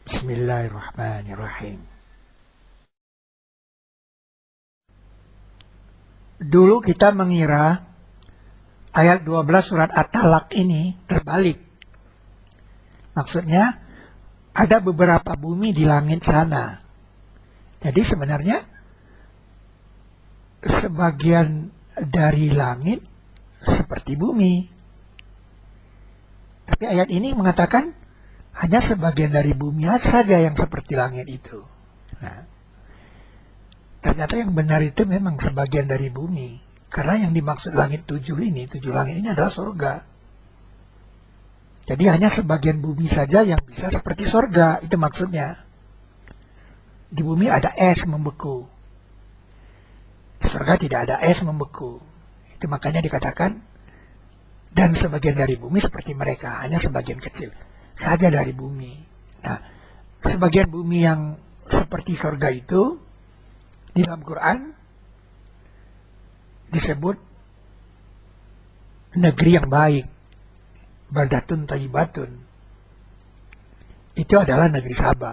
Bismillahirrahmanirrahim. Dulu kita mengira ayat 12 surat At-Talaq ini terbalik. Maksudnya ada beberapa bumi di langit sana. Jadi sebenarnya sebagian dari langit seperti bumi. Tapi ayat ini mengatakan hanya sebagian dari bumi saja yang seperti langit itu. Nah, ternyata yang benar itu memang sebagian dari bumi. Karena yang dimaksud langit 7 langit ini adalah surga. Jadi hanya sebagian bumi saja yang bisa seperti surga, itu maksudnya. Di bumi ada es membeku. Di surga tidak ada es membeku. Itu makanya dikatakan, dan sebagian dari bumi seperti mereka, hanya sebagian kecil saja dari bumi. Nah, sebagian bumi yang seperti surga itu di dalam Quran disebut negeri yang baik, baldatun thayyibatun. Itu adalah negeri Saba.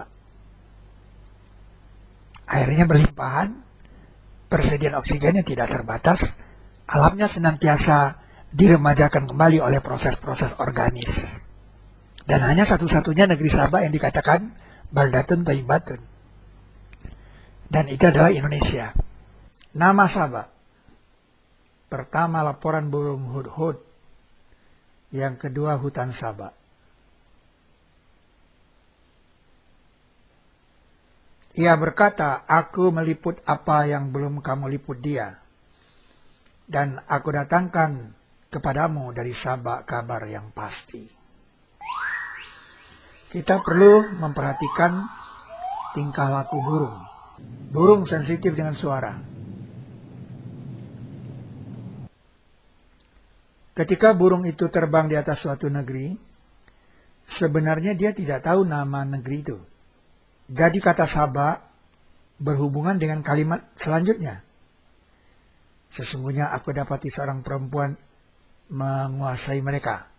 Airnya berlimpahan, persediaan oksigennya tidak terbatas, alamnya senantiasa diremajakan kembali oleh proses-proses organis. Dan hanya satu-satunya negeri Saba yang dikatakan baldatun thayyibatun. Dan itu adalah Indonesia. Nama Saba. Pertama laporan burung hudhud. Yang kedua hutan Saba. Ia berkata, aku meliput apa yang belum kamu liput dia. Dan aku datangkan kepadamu dari Saba kabar yang pasti. Kita perlu memperhatikan tingkah laku burung. Burung sensitif dengan suara. Ketika burung itu terbang di atas suatu negeri, sebenarnya dia tidak tahu nama negeri itu. Jadi kata Saba berhubungan dengan kalimat selanjutnya. Sesungguhnya aku dapati seorang perempuan menguasai mereka.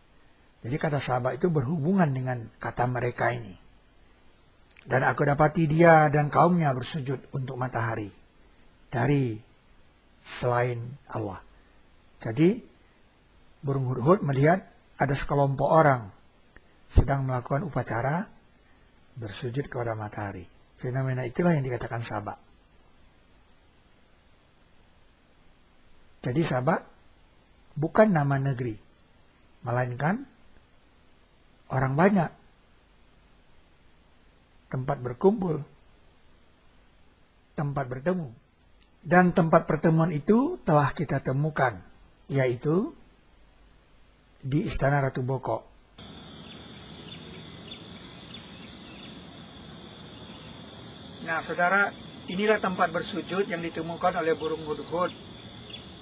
Jadi kata Saba itu berhubungan dengan kata mereka ini. Dan aku dapati dia dan kaumnya bersujud untuk matahari dari selain Allah. Jadi burung hudhud melihat ada sekelompok orang sedang melakukan upacara bersujud kepada matahari. Fenomena itulah yang dikatakan Saba. Jadi Saba bukan nama negeri, melainkan orang banyak, tempat berkumpul, tempat bertemu. Dan tempat pertemuan itu telah kita temukan, yaitu di Istana Ratu Boko. Nah saudara, inilah tempat bersujud yang ditemukan oleh burung hudhud.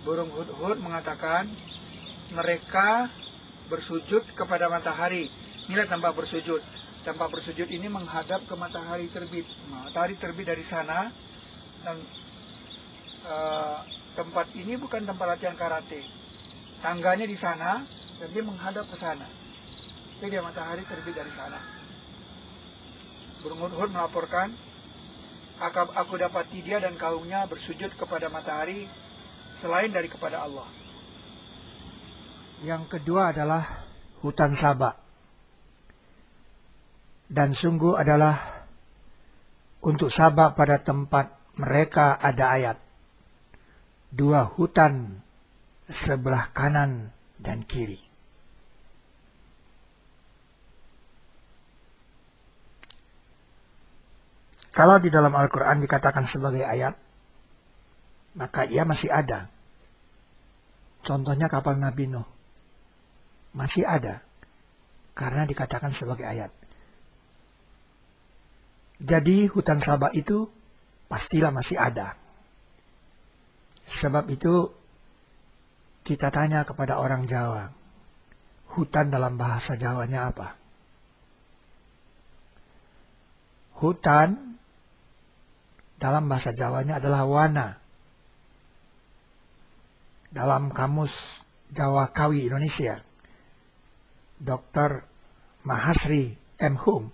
Burung hudhud mengatakan mereka bersujud kepada matahari. Inilah tempat bersujud. Tempat bersujud ini menghadap ke matahari terbit. Matahari terbit dari sana. Dan tempat ini bukan tempat latihan karate. Tangganya di sana dan dia menghadap ke sana. Jadi matahari terbit dari sana. Burung hudhud melaporkan, aku dapati dia dan kaumnya bersujud kepada matahari selain dari kepada Allah. Yang kedua adalah hutan Saba. Dan sungguh adalah untuk Saba pada tempat mereka ada ayat. 2 hutan sebelah kanan dan kiri. Kalau di dalam Al-Quran dikatakan sebagai ayat, maka ia masih ada. Contohnya kapal Nabi Nuh. Masih ada. Karena dikatakan sebagai ayat. Jadi hutan Saba itu pastilah masih ada. Sebab itu kita tanya kepada orang Jawa, hutan dalam bahasa Jawanya apa? Hutan dalam bahasa Jawanya adalah wana. Dalam kamus Jawa Kawi Indonesia, Dr. Mahasri M. Hum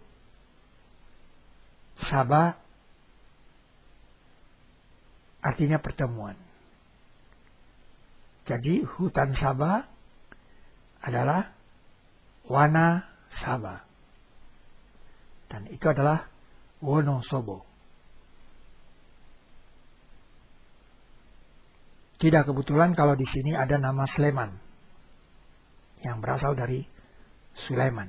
Sabah artinya pertemuan. Jadi hutan Sabah adalah Wana Sabah. Dan itu adalah Wonosobo. Tidak kebetulan kalau di sini ada nama Sleman yang berasal dari Sulaiman.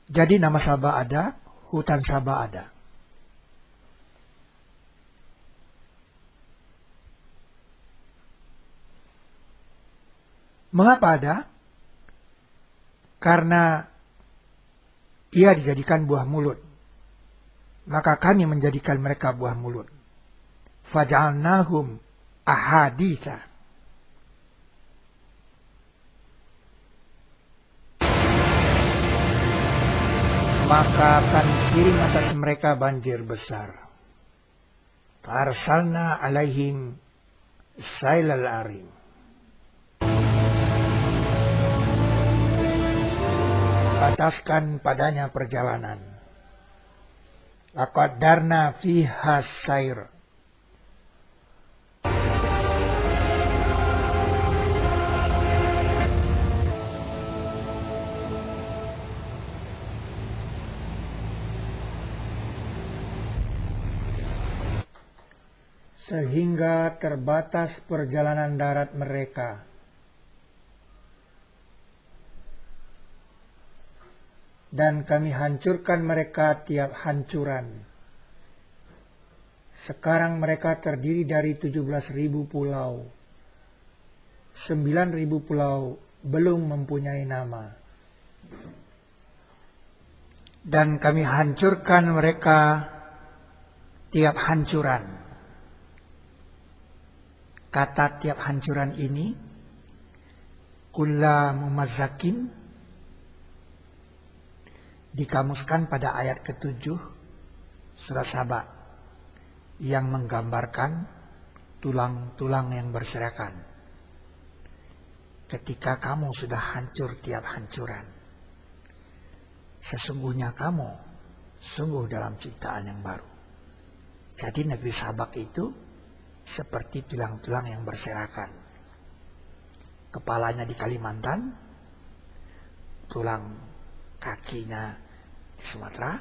Jadi nama Sabah ada, hutan Sabah ada. Mengapa ada? Karena ia dijadikan buah mulut. Maka kami menjadikan mereka buah mulut. Faja'alnahum ahaditha. Maka kami kirim atas mereka banjir besar. Arsalna alaihim sailal arim. Bataskan padanya perjalanan. Laqaddarna fiha sair. Sehingga terbatas perjalanan darat mereka. Dan kami hancurkan mereka tiap hancuran. Sekarang mereka terdiri dari 17.000 pulau. 9.000 pulau belum mempunyai nama. Dan kami hancurkan mereka tiap hancuran. Kata tiap hancuran ini, kulla mumazzakin, dikamuskan pada ayat ke-7 surat Saba yang menggambarkan tulang-tulang yang berserakan. Ketika kamu sudah hancur tiap hancuran, sesungguhnya kamu sungguh dalam ciptaan yang baru. Jadi negeri Sabak itu seperti tulang-tulang yang berserakan. Kepalanya di Kalimantan, tulang kakinya di Sumatera,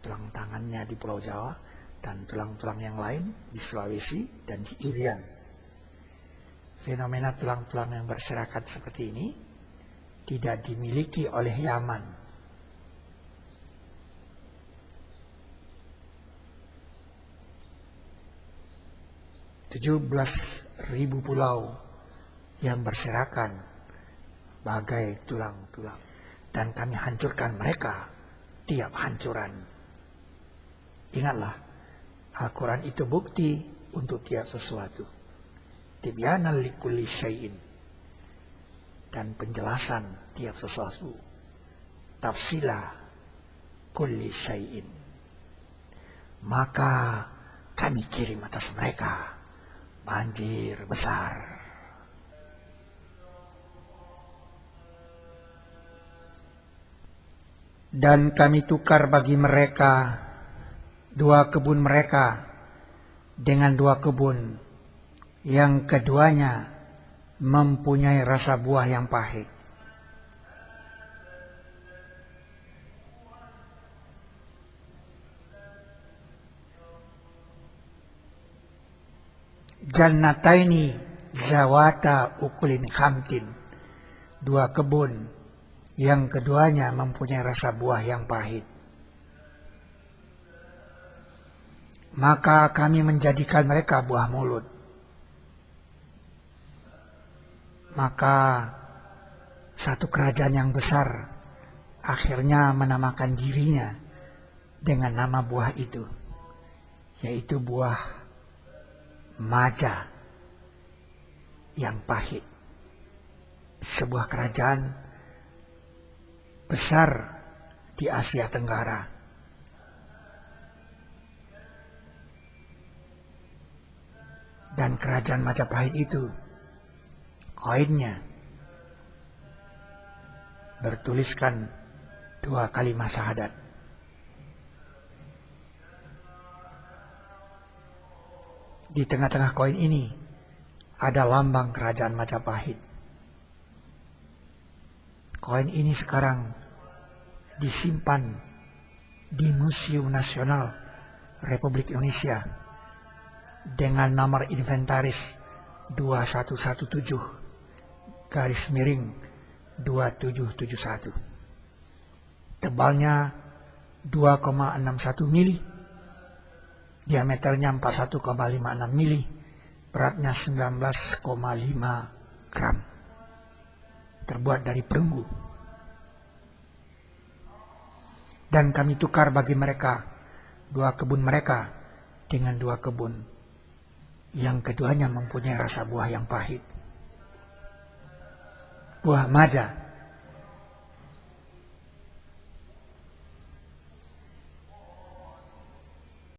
tulang tangannya di Pulau Jawa, dan tulang-tulang yang lain di Sulawesi dan di Irian. Fenomena tulang-tulang yang berserakan seperti ini tidak dimiliki oleh Yaman. 17.000 pulau yang berserakan bagai tulang-tulang. Dan kami hancurkan mereka tiap hancuran. Ingatlah, Al-Quran itu bukti untuk tiap sesuatu. Tibyanan likulli syai'in. Dan penjelasan tiap sesuatu. Tafsila kulli syai'in. Maka kami kirim atas mereka banjir besar. Dan kami tukar bagi mereka dua kebun mereka dengan dua kebun yang keduanya mempunyai rasa buah yang pahit. Jannataini zawata ukulin khamtin. Dua kebun yang keduanya mempunyai rasa buah yang pahit. Maka kami menjadikan mereka buah mulut. Maka satu kerajaan yang besar akhirnya menamakan dirinya dengan nama buah itu, yaitu buah maja yang pahit. Sebuah kerajaan besar di Asia Tenggara. Dan kerajaan Majapahit itu, koinnya bertuliskan 2 kalimat syahadat. Di tengah-tengah koin ini ada lambang kerajaan Majapahit. Koin ini sekarang disimpan di Museum Nasional Republik Indonesia dengan nomor inventaris 2117-2771. Tebalnya 2,61 mili, diameternya 41,56 mili, beratnya 19,5 gram. Terbuat dari perunggu. Dan kami tukar bagi mereka 2 kebun mereka dengan 2 kebun yang keduanya mempunyai rasa buah yang pahit. Buah maja